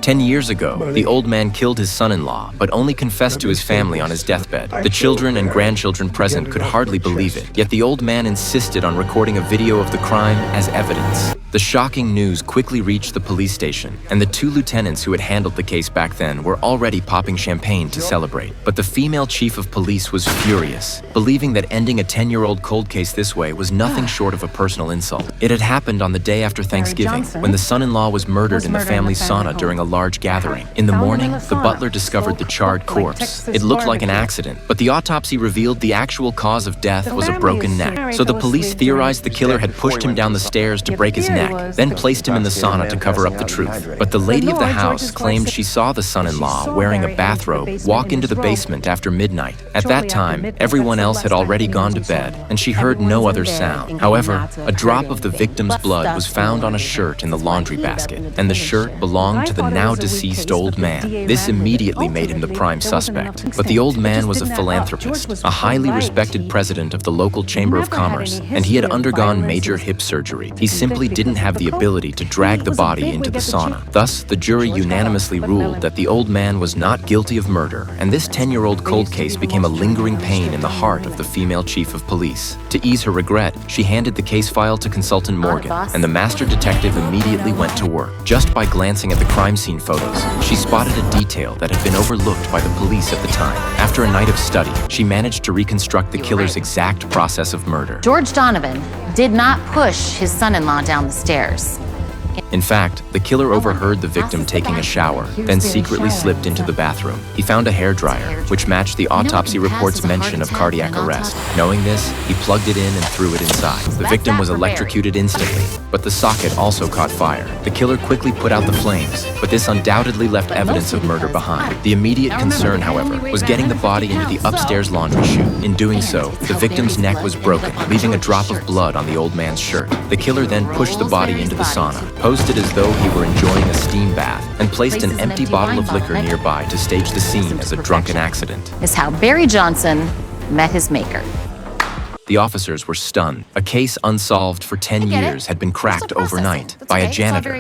10 years ago, the old man killed his son-in-law, but only confessed to his family on his deathbed. The children and grandchildren present could hardly believe it, yet the old man insisted on recording a video of the crime as evidence. The shocking news quickly reached the police station, and the 2 lieutenants who had handled the case back then were already popping champagne to celebrate. But the female chief of police was furious, believing that ending a 10-year-old cold case this way was nothing short of a personal insult. It had happened on the day after Thanksgiving, when the son-in-law was murdered in the family sauna during a large gathering. In the morning, the butler discovered the charred corpse. It looked like an accident, but the autopsy revealed the actual cause of death was a broken neck. So the police theorized the killer had pushed him down the stairs to break his neck, then placed him in the sauna to cover up the truth. But the lady of the house claimed she saw the son-in-law wearing a bathrobe walk into the basement after midnight. At that time, everyone else had already gone to bed, and she heard no other sound. However, a drop of the victim's blood was found on a shirt in the laundry basket, and the shirt belonged to the now deceased old man. This immediately made him the prime suspect. But the old man was a philanthropist, a highly respected president of the local chamber of commerce, and he had undergone major hip surgery. He simply didn't have the ability to drag the body into the sauna. Thus, the jury unanimously ruled that the old man was not guilty of murder, and this 10-year-old cold case became a lingering pain in the heart of the female chief of police. To ease her regret, she handed the case file to consultant Morgan, and the master detective immediately went to work. Just by glancing at the crime scene photos, she spotted a detail that had been overlooked by the police at the time. After a night of study, she managed to reconstruct the killer's exact process of murder. George Donovan did not push his son-in-law down the stairs. In fact, the killer overheard the victim taking a shower, then secretly slipped into the bathroom. He found a hairdryer, which matched the autopsy report's mention of cardiac arrest. Knowing this, he plugged it in and threw it inside. The victim was electrocuted instantly, but the socket also caught fire. The killer quickly put out the flames, but this undoubtedly left evidence of murder behind. The immediate concern, however, was getting the body into the upstairs laundry chute. In doing so, the victim's neck was broken, leaving a drop of blood on the old man's shirt. The killer then pushed the body into the sauna, posed it as though he were enjoying a steam bath, and placed an empty bottle of liquor nearby to stage the scene as a drunken accident. Is how Barry Johnson met his maker. The officers were stunned. A case unsolved for 10 years had been cracked overnight by a janitor.